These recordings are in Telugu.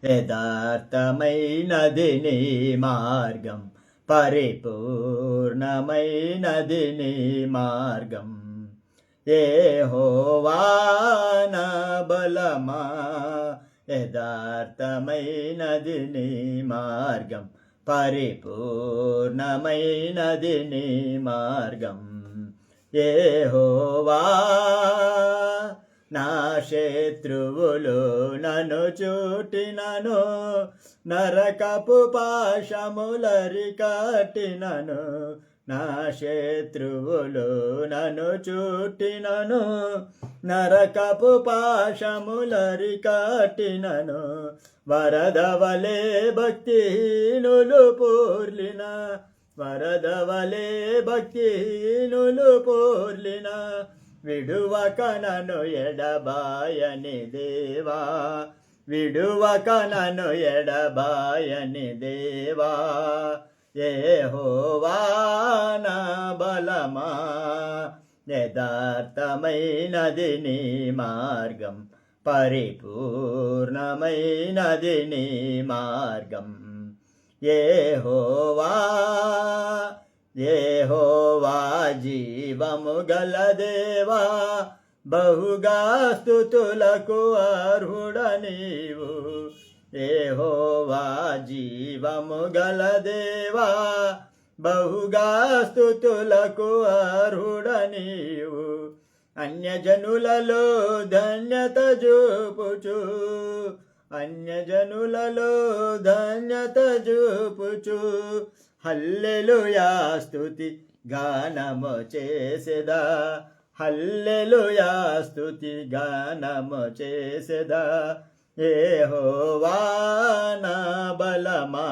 యథార్థమైనది నీ మార్గం, పరిపూర్ణమైనది నీ మార్గం. యెహోవా నా బలమా, యథార్థమైనది నీ మార్గం, పరిపూర్ణమైనది నీ మార్గం. యెహోవా నా శత్రువులు నన్ను చుట్టినను, నరకపు పాశములరికట్టినను. నా శత్రువులు నన్ను చుట్టినను, నరకపు పాశములరికట్టినను. వరదవలే భక్తిహీనులు పూర్లిన, వరదవలే భక్తిహీనులు పూర్లిన. విడువక నన్ను ఎడబాయని దేవా, విడువక నన్ను ఎడబాయని దేవా. యెహోవా నా బలమా, యథార్థమైనది నీ మార్గం, పరిపూర్ణమైనది నీ మార్గం. యెహోవా యెహోవా జీవము గల దేవా, బహుగా స్తుతులకు అర్హుడ నీవు. యెహోవా జీవము గల దేవా, బహుగా స్తుతులకు అర్హుడ నీవు. అన్యజనులలో ధన్యత చూపుచు, అన్యజనులలో ధన్యత చూపుచు. హల్లెలూయా స్తుతి గానము చేసెదా, హల్లెలూయా స్తుతి గానము చేసెదా. యెహోవా నా బలమా,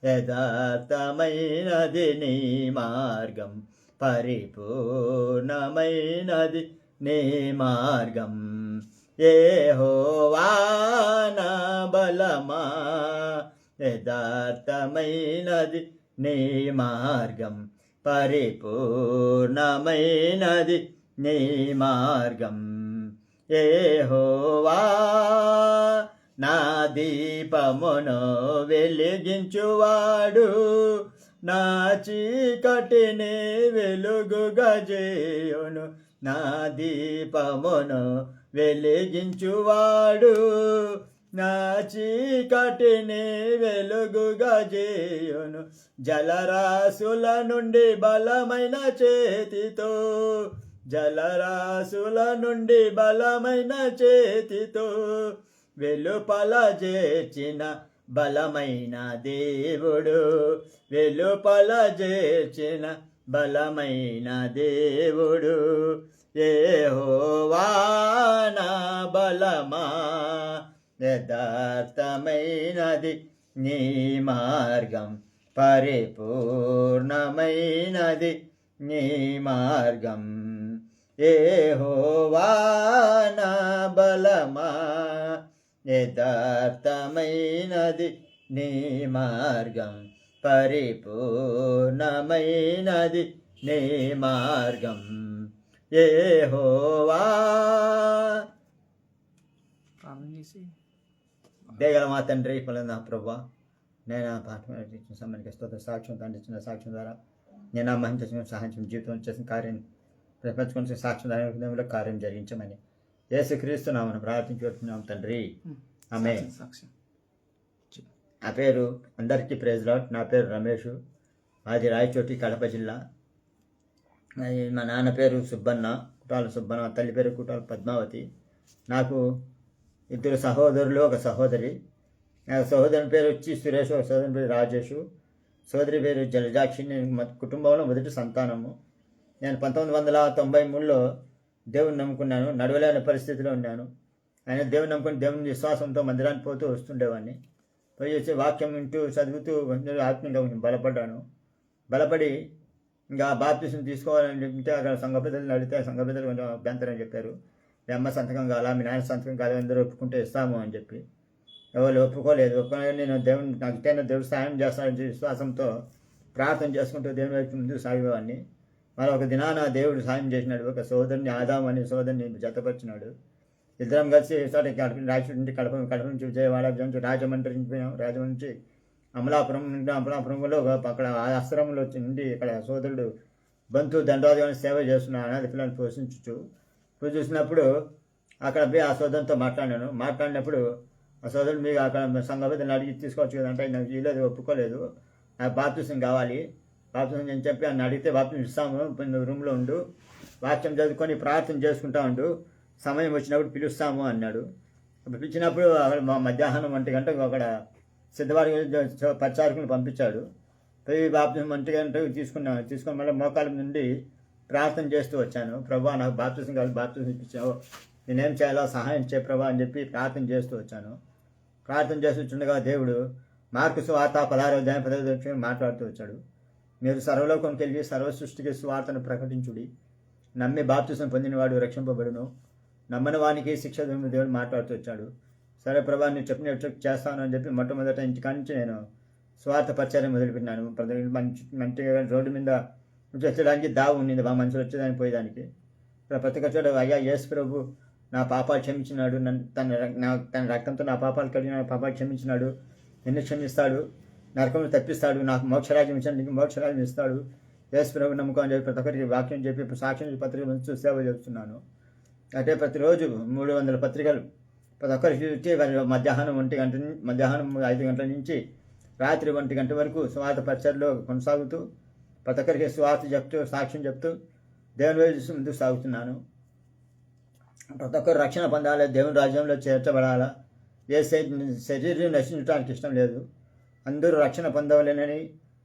యథార్థమైనది నీ మార్గం, పరిపూర్ణమైనది నీ మార్గం. యెహోవా నా బలమా, యథార్థమైనది నీ మార్గం, పరిపూర్ణమైనది నీ మార్గం. యెహోవా నా దీపమును వెలిగించువాడు, నా చీకటిని వెలుగుగా చేయును. నా దీపమును వెలిగించువాడు, నా చీకటిని వెలుగుగా చేయును. జలరాశుల నుండి బలమైన చేతితో, జలరాశుల నుండి బలమైన చేతితో వెలుపల చేర్చిన బలమైన దేవుడు, వెలుపల చేర్చిన బలమైన దేవుడు. యెహోవా నా బలమా, యథార్థమైనది నీ మార్గం, పరిపూర్ణమైనది నీ మార్గం. యెహోవా నా బలమా, యథార్థమైనది నీ మార్గం, పరిపూర్ణమైనది నీ మార్గం. యెహోవా దేగల మా తండ్రి పొలందా ప్రభా, నేను పాఠం సంబంధించిన స్తోత్ర సాక్ష్యం తండ్రి ఇచ్చిన సాక్ష్యం ద్వారా నేను ఆ మహిమ చేసిన సహాయం జీవితం చేసిన కార్యం ప్రపంచుకొని సాక్ష్యం ద్వారా కార్యం జరిగించమని యేసుక్రీస్తు నామమున ప్రార్థించుకుంటున్నాం తండ్రి, ఆమేన్. నా పేరు అందరికీ ప్రైజ్ లార్డ్. నా పేరు రమేష్, మాది రాయచోటి కడప జిల్లా. మా నాన్న పేరు సుబ్బన్న, కుటాల సుబ్బన్న, తల్లి పేరు కుటాల పద్మావతి. నాకు 2 సహోదరులు, 1 సహోదరి. నా సహోదరుని పేరు వచ్చి సురేష్, ఒక సహోదరుని పేరు రాజేషు, సోదరి పేరు జలజాక్షి. నేను కుటుంబంలో మొదటి సంతానము. నేను 1993లో దేవుని నమ్ముకున్నాను. నడవలేని పరిస్థితిలో ఉన్నాను. ఆయన దేవుని నమ్ముకుని దేవుని విశ్వాసంతో మందిరానికి పోతూ వస్తుండేవాడిని. పోయి వచ్చి వాక్యం వింటూ చదువుతూ ఆత్మీయంగా బలపడ్డాను. బలపడి ఇంకా బాప్తిసం తీసుకోవాలని చెప్తే అక్కడ సంఘ పెద్దలు అడిగితే సంఘ పెద్దలు కొంచెం అభ్యంతరం చెప్పారు. మీ అమ్మ సంతకం కావాలా, మీ నాయన సంతకం కాదు, అందరూ ఒప్పుకుంటే ఇస్తాము అని చెప్పి. ఎవరు ఒప్పుకోలేదు. ఒప్పుకోలేదు. నేను దేవుని నాకు ఇట్టైనా దేవుడు సాయం చేస్తానని విశ్వాసంతో ప్రార్థన చేసుకుంటూ దేవుని వైపు ముందుకు సాగేవాడిని. మరి ఒక దినాన దేవుడు సాయం చేసినాడు. ఒక సోదరుని ఆదాం అనే సోదరుని జతపరిచినాడు. ఇద్దరం కలిసి చోట రాయచూరు నుంచి కడప నుంచి విజయవాడ నుంచి రాజమండ్రి నుంచి పోయినాం. రాజమండ్రి నుంచి అమలాపురం నుండి అమలాపురంలో అక్కడ ఆశ్రమంలో నుండి ఇక్కడ సోదరుడు బంతు దండోదయాన్ని సేవ చేస్తున్నాను, అనాథ పిల్లల్ని చూసినప్పుడు అక్కడ పోయి ఆ సోదరునితో మాట్లాడినప్పుడు ఆ సోదరుడు మీకు అక్కడ సంఘపతిని అడిగి తీసుకోవచ్చు కదంటే నాకు వీలేదు, ఒప్పుకోలేదు, నాకు బాప్తిసం కావాలి, బాప్తిసం అని చెప్పి ఆయన అడిగితే బాప్తిసం ఇస్తాము, రూమ్లో ఉండు, వాక్యం చదువుకొని ప్రార్థన చేసుకుంటా ఉండు, సమయం వచ్చినప్పుడు పిలుస్తాము అన్నాడు. పిలిచినప్పుడు అక్కడ మధ్యాహ్నం 1 గంటకు అక్కడ సిద్ధవారి పరిచారకులను పంపించాడు. పోయి బాప్తిసం 1 గంటకు తీసుకొని మళ్ళీ మోకాల నుండి ప్రార్థన చేస్తూ వచ్చాను. ప్రభా నాకు బాప్తిసం కావాలి, బాప్తిసం ఇప్పించావు, నేనేం చేయాలో సహాయం చేయ ప్రభా అని చెప్పి ప్రార్థన చేస్తూ వచ్చాను. ప్రార్థన చేస్తుండగా దేవుడు మార్కు సువార్త 16 మాట్లాడుతూ వచ్చాడు. మీరు సర్వలోకంకి వెళ్ళి సర్వ సృష్టికి సువార్తను ప్రకటించుడి, నమ్మి బాప్తిసం పొందినవాడు రక్షింపబడును, నమ్మని వానికి శిక్ష దేవుడు మాట్లాడుతూ వచ్చాడు. సరే ప్రభా నేను చెప్పినట్టు చేస్తాను అని చెప్పి మొట్టమొదట ఇంటికాడి నుంచి నేను స్వార్థ పరిచయం మొదలుపెట్టినాను. మంచిగా రోడ్డు మీద వచ్చేదానికి దావు ఉండింది, బాగా మనుషులు వచ్చేదానికి పోయేదానికి. ప్రతి ఒక్క చోట అయ్యా యేసు ప్రభు నా పాపాలు క్షమించినాడు, తన రక్తంతో నా పాపాలు కలిగిన పాపాలు క్షమించినాడు, నిన్ను క్షమిస్తాడు, నరకంలో తప్పిస్తాడు, నాకు మోక్షరాజ్యం ఇచ్చాడు, నీకు మోక్షరాజ్యం ఇస్తాడు, యేసు ప్రభు నమ్మకం అని చెప్పి ప్రతి ఒక్కరికి వాక్యం చెప్పి సాక్ష్యం పత్రిక పంచుతూ సేవ చేస్తున్నాను. అంటే ప్రతిరోజు 300 పత్రికలు ప్రతి ఒక్కరికి ఇచ్చి మధ్యాహ్నం 5 గంటల నుంచి రాత్రి 1 గంట వరకు స్వార్థ పరిచయలో కొనసాగుతూ ప్రతి ఒక్కరికి స్వార్థ చెప్తూ సాక్ష్యం చెప్తూ దేవుని వైపు ముందుకు సాగుతున్నాను. ప్రతి ఒక్కరు రక్షణ పొందాలి, దేవుని రాజ్యంలో చేర్చబడాలా, ఏ శరీరం నశించడానికి ఇష్టం లేదు, అందరూ రక్షణ పొందవలేనని,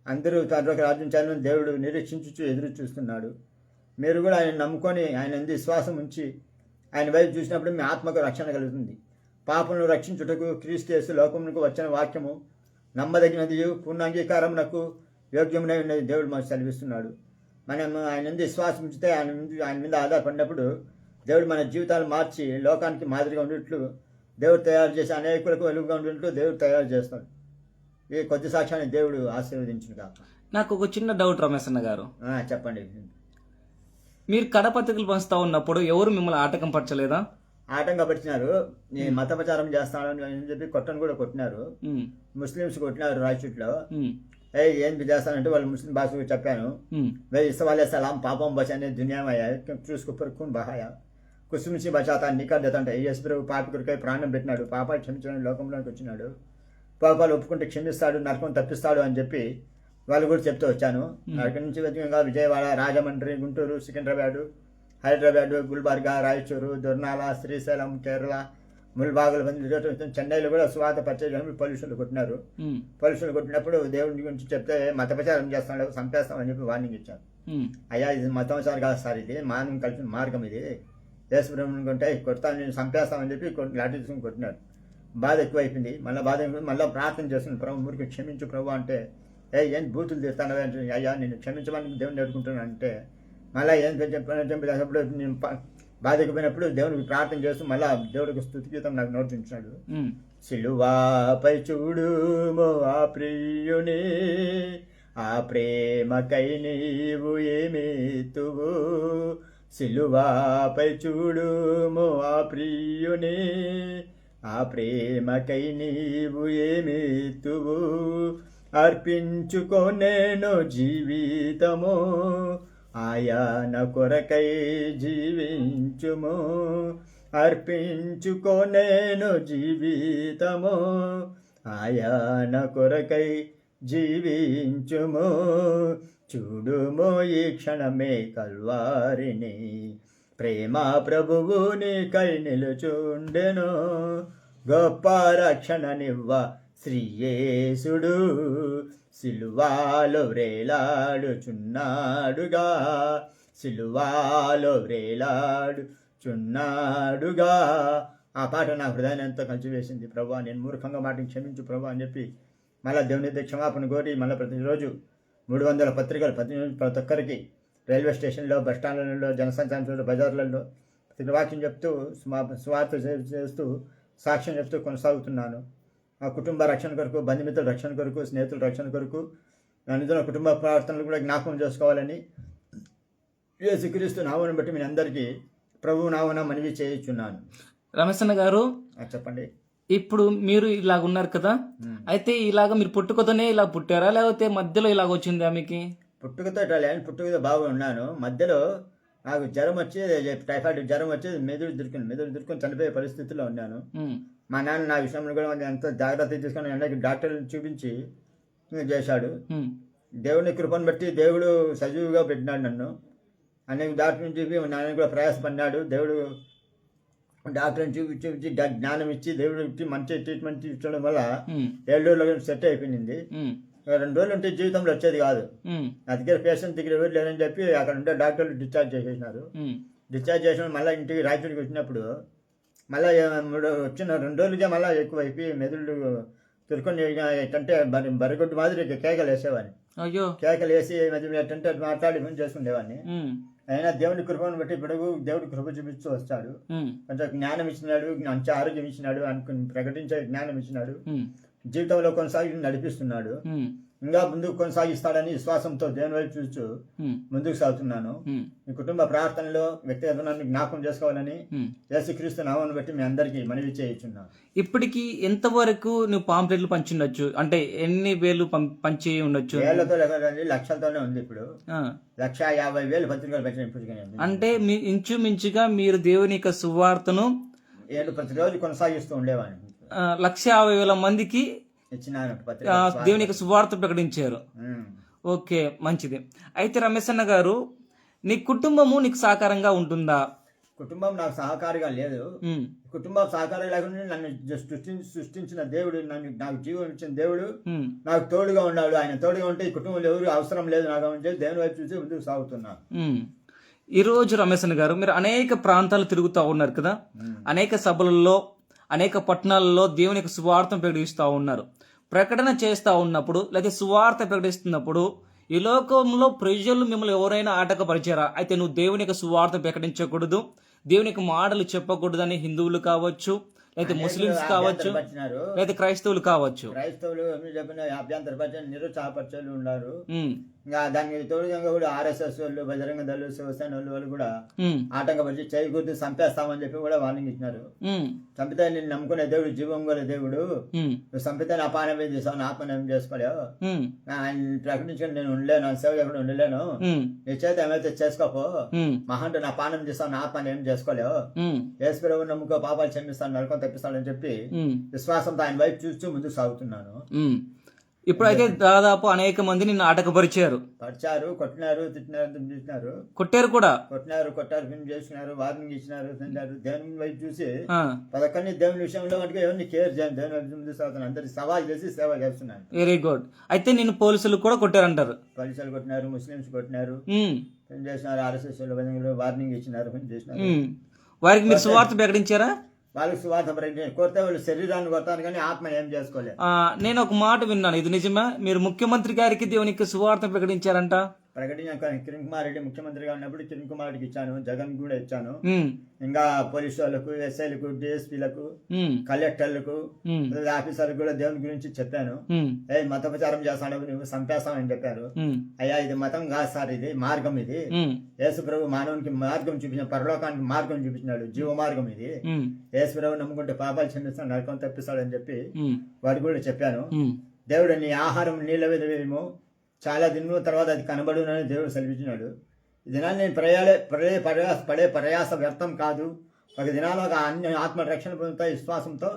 అందరూ తనలోకి రాజ్యం చేయాలని దేవుడు నిరీక్షించుచు ఎదురు చూస్తున్నాడు. మీరు కూడా ఆయన నమ్ముకొని ఆయన ఎందు విశ్వాసం ఉంచి ఆయన వైపు చూసినప్పుడు మీ ఆత్మకు రక్షణ కలుగుతుంది. పాపలను రక్షించుటకు క్రీస్తు యేసు లోకమునకు వచ్చిన వాక్యము నమ్మదగినది, పూర్ణాంగీకారమునకు యోగ్యమునై ఉన్నది దేవుడు మాకు సెలవిస్తున్నాడు. మనం ఆయన ఎందు విశ్వాసం ఉంచితే ఆయన మీద ఆధారపడినప్పుడు దేవుడు మన జీవితాలు మార్చి లోకానికి మాదిరిగా ఉండేట్లు దేవుడు తయారు చేసి అనేకులకు వెలుగుగా ఉండేట్లు దేవుడు తయారు చేస్తాడు. ఈ కొద్ది సాక్ష్యాన్ని దేవుడు ఆశీర్వదించును కాక. నాకు ఒక చిన్న డౌట్ రమేష్ అన్న గారు, చెప్పండి. మీరు కడపత్రికలు పంచుతా ఉన్నప్పుడు ఎవరు మిమ్మల్ని ఆటంకం పరచలేదా? ఆటంకపరిచినారు. నేను మత ప్రచారం చేస్తాను అని చెప్పి కొట్టను కూడా కొట్టినారు. ముస్లిమ్స్ కొట్టినారు రాయచూట్లో. ఏం చేస్తానంటే వాళ్ళు ముస్లిం భాషకు చెప్పాను. ఇస్వాలే సలాం పాపం బచానే దునియా మాయా చూసుకో పరుకుని బహాయా కుసుమిసి బచాతా నికర్ దేతంటే యేసు ప్రభు పాపికుడికై ప్రాణం పెట్టినాడు, పాపాలు క్షమించడానికి లోకంలోకి వచ్చినాడు, పాపాలు ఒప్పుకుంటే క్షమిస్తాడు, నరకం తప్పిస్తాడు అని చెప్పి వాళ్ళు కూడా చెప్తూ వచ్చాను. అక్కడి నుంచి విజయవాడ, రాజమండ్రి, గుంటూరు, సికింద్రాబాద్, హైదరాబాద్, గుల్బర్గా, రాయచూరు, దొర్నాల, శ్రీశైలం, కేరళ, ముల్బాగులు, చెన్నైలో కూడా స్వార్థ పరిచయం పోలీసులు కొట్టినారు. పోలీసులు కొట్టినప్పుడు దేవుడి గురించి చెప్తే మత ప్రచారం చేస్తాడు, చంపేస్తామని చెప్పి వార్నింగ్ ఇచ్చాను. అయ్యా ఇది మతోచారం కాదు సార్, ఇది మానవం కలిసిన మార్గం, ఇది యేసు బ్రహ్మణ్ కొంటే కొడతాను, నేను చంపేస్తామని చెప్పి లాఠీ తీసుకుని కొట్టినాడు. బాధ ఎక్కువైపోయింది. మళ్ళీ ప్రార్థన చేస్తున్నాను, ప్రభు ఊరికి క్షమించు ప్రభు అంటే ఏం బూతులు తీస్తాను అంటే అయ్యా నేను క్షమించమని దేవుని నేర్చుకుంటున్నాను అంటే మళ్ళీ ఏం చెప్పినప్పుడు నేను బాధకపోయినప్పుడు దేవునికి ప్రార్థన చేస్తూ మళ్ళీ దేవుడికి స్తుతి గీతం నాకు నోటించాడు. సిలువాపై చూడుమో ఆ ప్రియుని, ఆ ప్రేమకై నీవు ఏమేతువు, సిలువాపై చూడుమో ఆ ప్రియుని, ఆ ప్రేమకై నీవు ఏమేతువు, అర్పించుకో నేను జీవితము, ఆయన కొరకై జీవించుము, అర్పించుకో నేను జీవితము, ఆయన కొరకై జీవించుము, చూడుమో ఈ క్షణమే కల్వారిని, ప్రేమ ప్రభువు నీకై నిలుచుండెను, గొప్ప రక్షణనివ్వ శ్రీయేసుడు, సిలువాలో వ్రేలాడుచున్నాడుగా, సిలువాలో వ్రేలాడుచున్నాడుగా. ఆ పాట నా హృదయాన్ని ఎంతో కలిసివేసింది. ప్రభా నేను మూర్ఖంగా మాటని క్షమించు ప్రభా అని చెప్పి మళ్ళీ దేవుని క్షమాపణ కోరి మళ్ళీ ప్రతిరోజు 300 పత్రికలు ప్రతి ఒక్కరికి రైల్వే స్టేషన్లో, బస్టాండ్లలో, జనసంచారంలో, బజార్లలో వాక్యం చెప్తూ స్వార్థ చేస్తూ సాక్ష్యం చెప్తూ కొనసాగుతున్నాను. ఆ కుటుంబ రక్షణ కొరకు, బంధుమిత్రుల రక్షణ కొరకు, స్నేహితుల రక్షణ కొరకు, నిజంగా కుటుంబ ప్రార్థనలు కూడా జ్ఞాపకం చేసుకోవాలని యేసుక్రీస్తు నామమును బట్టి మీ అందరికీ ప్రభువు నామమున మనవి చేయుచున్నాను. రమేష్ అన్న గారు, చెప్పండి. ఇప్పుడు మీరు ఇలాగ ఉన్నారు కదా, అయితే ఇలాగ మీరు పుట్టుకతోనే ఇలా పుట్టారా, లేకపోతే మధ్యలో ఇలాగ వచ్చిందా మీకు? పుట్టుకతో పుట్టుకతో బాగా ఉన్నాను. మధ్యలో నాకు జ్వరం వచ్చి, టైఫాయిడ్ జ్వరం వచ్చి మెదడు దురుకుని చనిపోయే పరిస్థితిలో ఉన్నాను. మా నాన్న నా విషయంలో కూడా ఎంతో జాగ్రత్త తీసుకొని ఎండకి డాక్టర్ని చూపించి చేశాడు. దేవుని కృపను బట్టి దేవుడు సజీవుగా పెట్టినాడు నన్ను. అనేక డాక్టర్ని చూపి నాన్న కూడా ప్రయాసపడినాడు. దేవుడు డాక్టర్ని చూపించి జ్ఞానం ఇచ్చి దేవుడు ఇచ్చి మంచి ట్రీట్మెంట్ ఇచ్చడం వల్ల 7 రోజుల్లో సెట్ అయిపోయింది. 2 రోజులు ఉంటే జీవితంలో వచ్చేది కాదు. నా దగ్గర పేషెంట్ దగ్గర ఎవరు లేదని చెప్పి అక్కడ ఉండే డాక్టర్లు డిశ్చార్జ్ చేసేసినారు. డిశ్చార్జ్ చేసిన మళ్ళీ ఇంటికి రాయచూడికి వచ్చినప్పుడు మళ్ళీ వచ్చిన 2 రోజులకే మళ్ళీ ఎక్కువ అయిపోయి మెదడు తురుకొని ఏంటంటే బరిగొడ్డు మాదిరి కేకలు వేసేవాడిని. కేకలు వేసి ఏంటంటే మాట్లాడి చేసుకునేవాడిని. అయినా దేవుని కృపను బట్టి ఇప్పుడు దేవుడి కృప చూపిస్తూ వస్తాడు. కొంచెం జ్ఞానం ఇచ్చినాడు, మంచి ఆరోగ్యం ఇచ్చినాడు, అనుకుని ప్రకటించే జ్ఞానం ఇచ్చినాడు. జీవితంలో కొనసాగి నడిపిస్తున్నాడు. ఇంకా ముందుకు కొనసాగిస్తాడని విశ్వాసంతో దేవుని వైపు చూస్తూ ముందుకు సాగుతున్నాను. మీ కుటుంబ ప్రార్థనలో వ్యక్తిగతాన్ని జ్ఞాపకం చేసుకోవాలని యేసుక్రీస్తు నామాన్ని బట్టి మీ అందరికీ మనవి చేయించున్నాను. ఇప్పటికి ఎంతవరకు నువ్వు పాంప్లెట్లు పంచుండొచ్చు? అంటే ఎన్ని వేలు పంచి ఉండొచ్చు? వేలతో లేదండి, లక్షలతోనే ఉంది. ఇప్పుడు 150,000 పత్రికలు పెట్టిన ఇప్పటికే. అంటే మీ ఇంచుమించుగా మీరు దేవుని యొక్క సువార్తను ప్రతిరోజు కొనసాగిస్తూ ఉండేవాడిని. 150,000 మందికి ఇచ్చినాను దేవుని యొక్క సువార్త ప్రకటించారు. ఓకే, మంచిది. అయితే రమేష్ అన్న గారు, నీ కుటుంబము నీకు సహకారంగా ఉంటుందా? కుటుంబం నాకు సహకారిగా లేదు. కుటుంబం సహకారం లేకుండా నన్ను సృష్టించిన దేవుడు, నాకు జీవం ఇచ్చిన దేవుడు నాకు తోడుగా ఉన్నాడు. ఆయన తోడుగా ఉంటే ఈ కుటుంబంలో ఎవరు అవసరం లేదు నాకు అని చెప్పి దేవుని వైపు చూసి ముందుకు సాగుతున్నాను. ఈ రోజు రమేష్ అన్న గారు, మీరు అనేక ప్రాంతాలు తిరుగుతూ ఉన్నారు కదా, అనేక సభలలో, అనేక పట్టణాలలో దేవుని యొక్క సువార్తను ప్రకటిస్తూ ఉన్నారు. ప్రకటన చేస్తూ ఉన్నప్పుడు లేదా సువార్త ప్రకటిస్తున్నప్పుడు ఈ లోకంలో ప్రజలు మిమ్మల్ని ఎవరైనా ఆటంకపరిచారా? అయితే నువ్వు దేవుని యొక్క సువార్త ప్రకటించకూడదు, దేవుని యొక్క మాటలు చెప్పకూడదు అని హిందువులు కావచ్చు, లేదా ముస్లింస్ కావచ్చు, లేదా క్రైస్తవులు కావచ్చు. క్రైస్తవులు చెప్పిన అభ్యంతరపరిచిన నిరుత్సాహపరిచలు ఉన్నారు. ఇంకా దానికి తోడుగా కూడా RSS వాళ్ళు, బజరంగ దళ, శివసేన వాళ్ళు కూడా ఆటంకపరిచి చేయకూడదు, చంపేస్తామని చెప్పి కూడా వార్నింగ్ ఇచ్చినారు. చంపితే నేను నమ్ముకునే దేవుడు జీవం గల దేవుడు, నువ్వు చంపితే నా పానం ఏం చేసావు, నా ఆత్మను ఏం చేసుకోలేవు, ఆయన ప్రకటించుకొని నేను ఉండలేను, సేవ చేయకుండా ఉండలేను, నీ చేత ఏమైతే చేసుకోపో, మహాంటూ నా పానం చేస్తావు, నా ఆత్మను ఏం చేసుకోలేవు, యేసు ప్రభువుని నమ్ముకో, పాపాలు క్షమిస్తాను, నరకం తప్పిస్తాడని చెప్పి విశ్వాసంతో ఆయన వైపు చూస్తూ ముందుకు సాగుతున్నాను. ఇప్పుడైతే దాదాపు అనేక మంది నిన్ను ఆటంకపరిచారు, కొట్టినారు, తిట్టినారు, కొట్టారు, చేసినారు, వార్నింగ్ ఇచ్చినారు, దేవుని వైపు చూసి పదకొండు దేవుని విషయంలో మటుకు ఎవరిని కేర్ చేయను, దేవుని వైపు ముందుకు సాగుతున్నాను. అందరికి సవాల్ చేసి సేవ చేస్తున్నాను. Very good. అయితే నిన్ను పోలీసులు కూడా కొట్టారంటారు? పోలీసులు కొట్టినారు, ముస్లింస్ కొట్టినారు, చేసినారు, RSS వార్నింగ్ ఇచ్చినారు, చేసినారు. వారికి మీరు సువార్త ప్రకటించారా? వాళ్ళకి సువార్త ప్రకటించారు. కొడితే వాళ్ళు శరీరాన్ని కొడతాను కానీ ఆత్మ ఏం చేసుకోలేదు. నేను ఒక మాట విన్నాను, ఇది నిజమా? మీరు ముఖ్యమంత్రి గారికి దేవునికి సువార్త ప్రకటించారంట? ప్రకటించాను. కిరణ్ కుమార్ రెడ్డి ముఖ్యమంత్రిగా ఉన్నప్పుడు కిరణ్ కుమార్ రెడ్డికి ఇచ్చాను, జగన్ కూడా ఇచ్చాను. ఇంకా పోలీసు వాళ్ళకు, SIలకు, DSPలకు, కలెక్టర్లకు, ఆఫీసర్లకు కూడా దేవుని గురించి చెప్పాను. మత ప్రచారం చేస్తాను, నువ్వు చంపేస్తామని చెప్పారు. అయ్యా ఇది మతం కాదు సార్, ఇది మార్గం. ఇది యేసు ప్రభు మానవునికి మార్గం చూపించిన, పరలోకానికి మార్గం చూపించినాడు, జీవ మార్గం ఇది. యేసు ప్రభు నమ్ముకుంటే పాపాలు క్షమిస్తాడు, నరకం తప్పిస్తాడు అని చెప్పి వారికి కూడా చెప్పాను. దేవుడు నీ ఆహారం నీళ్ళ మీద వేయము, చాలా దినముల తర్వాత అది కనబడునని దేవుడు సెలవిచ్చినాడు. ఈ దినాన్ని నేను పడే ప్రయాస వ్యర్థం కాదు. ఒక దినాల్లో అన్ని ఆత్మ రక్షణ పొందుతాయి విశ్వాసంతో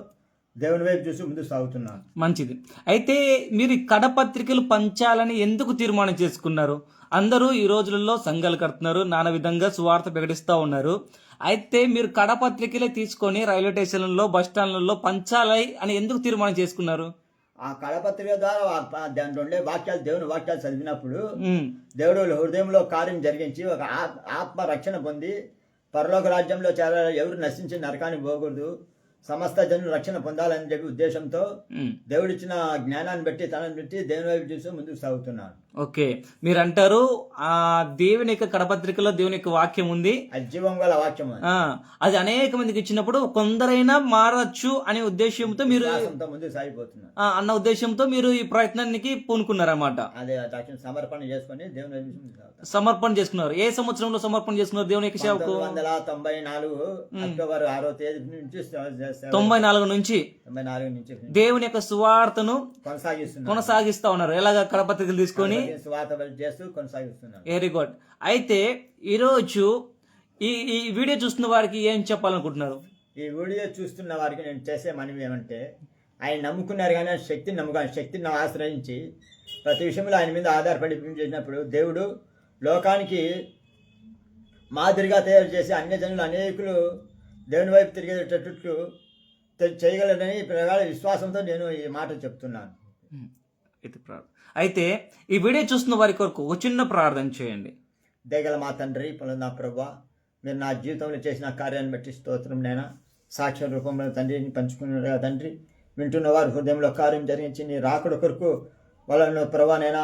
దేవుని వైపు చూసి ముందుకు సాగుతున్నాను. మంచిది. అయితే మీరు కడపత్రికలు పంచాలని ఎందుకు తీర్మానం చేసుకున్నారు? అందరూ ఈ రోజులలో సంఘాలు కడుతున్నారు, నానా విధంగా సువార్త ప్రకటిస్తూ ఉన్నారు. అయితే మీరు కడపత్రికలే తీసుకొని రైల్వే స్టేషన్లలో, బస్ స్టాండ్లలో పంచాలి అని ఎందుకు తీర్మానం చేసుకున్నారు? ఆ కడపత్రిక ద్వారా దాంట్లో ఉండే వాక్యాలు, దేవుని వాక్యాలు చదివినప్పుడు దేవుడు హృదయంలో కార్యం జరిగించి ఒక ఆత్మ రక్షణ పొంది పరలోక రాజ్యంలో చాలా ఎవరు నశించి నరకానికి పోకూడదు, సమస్త జనులు రక్షణ పొందాలని చెప్పి ఉద్దేశంతో ఉమ్. దేవుడిచ్చిన జ్ఞానాన్ని బట్టి తనని బట్టి దేవుని వైపు చూసి ముందుకు సాగుతున్నాను. ఓకే, మీరు అంటారు ఆ దేవుని యొక్క కడపత్రికలో దేవుని యొక్క వాక్యం ఉంది, అది జీవం గల వాక్యం అది. అది అనేక మందికి ఇచ్చినప్పుడు కొందరైనా మారచ్చు అనే ఉద్దేశంతో మీరు విశ్వాసంతో ముందుకు సాగిపోతున్నాను. అన్న ఉద్దేశంతో మీరు ఈ ప్రయత్నానికి పూనుకున్నారన్నమాట. అదే తక్షణ సమర్పణ చేసుకొని దేవుని వైపు ముందుకు సాగుతాను. సమర్పణ చేసుకున్నారు. ఏ సంవత్సరంలో సమర్పణ చేసుకున్నారు దేవుని యొక్క సేవకు? 1994 అక్టోబర్ 6వ తేదీ నుంచి 94 నుంచి 94 నుంచి దేవుని యొక్క సువార్తను కొనసాగిస్తున్నాను. కొనసాగిస్తా ఉన్నారు. ఎలాగ కడపత్రికలు తీసుకొని సువార్త చేస్తూ కొనసాగిస్తున్నాను. Very good. అయితే ఈరోజు ఈ వీడియో చూస్తున్న వారికి ఏం చెప్పాలనుకుంటున్నారు? ఈ వీడియో చూస్తున్న వారికి నేను చేసే మనవి ఏమంటే, ఆయన నమ్ముకున్నారు కానీ శక్తిని ఆశ్రయించి ప్రతి విషయంలో ఆయన మీద ఆధారపడి చేసినప్పుడు దేవుడు లోకానికి మాదిరిగా తయారు చేసి అన్య జనులు అనేకులు దేవుని వైపు తిరిగేటట్టు చేయగలరని ప్రగాఢ విశ్వాసంతో నేను ఈ మాట చెప్తున్నాను. అయితే ఈ వీడియో చూస్తున్న వారి కొరకు ఒక చిన్న ప్రార్థన చేయండి. దయగల మా తండ్రి, నా ప్రభువా, మీరు నా జీవితంలో చేసిన కార్యాన్ని బట్టి స్తోత్రం. నైనా సాక్ష్య రూపంలో తండ్రిని పంచుకున్నారుగా తండ్రి, వింటున్న వారి హృదయంలో కార్యం జరిగించి నీ రాకడ కొరకు వాళ్ళను ప్రభానైనా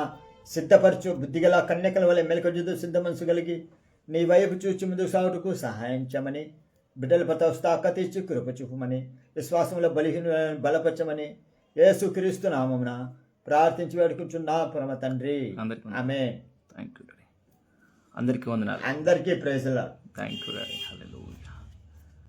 సిద్ధపరచు. బుద్ధిగల కన్యకల వల్ల మెలకజుదు సిద్ధ మనసు కలిగి నీ వైపు చూచి ముందుకు సాగుటకు సహాయం చేయమని, బిడ్డల పతవస్థాక తీర్చి కృప చూపమని, విశ్వాసంలో బలపరచమని యేసుక్రీస్తు నామమున ప్రార్థించి వేడుకుంటున్నా పరమ తండ్రి. ఆమేన్. Thank you daddy. అందరికీ వందనాలు. అందరికీ ప్రైజ్ లా. Thank you daddy. హల్లెలూయా.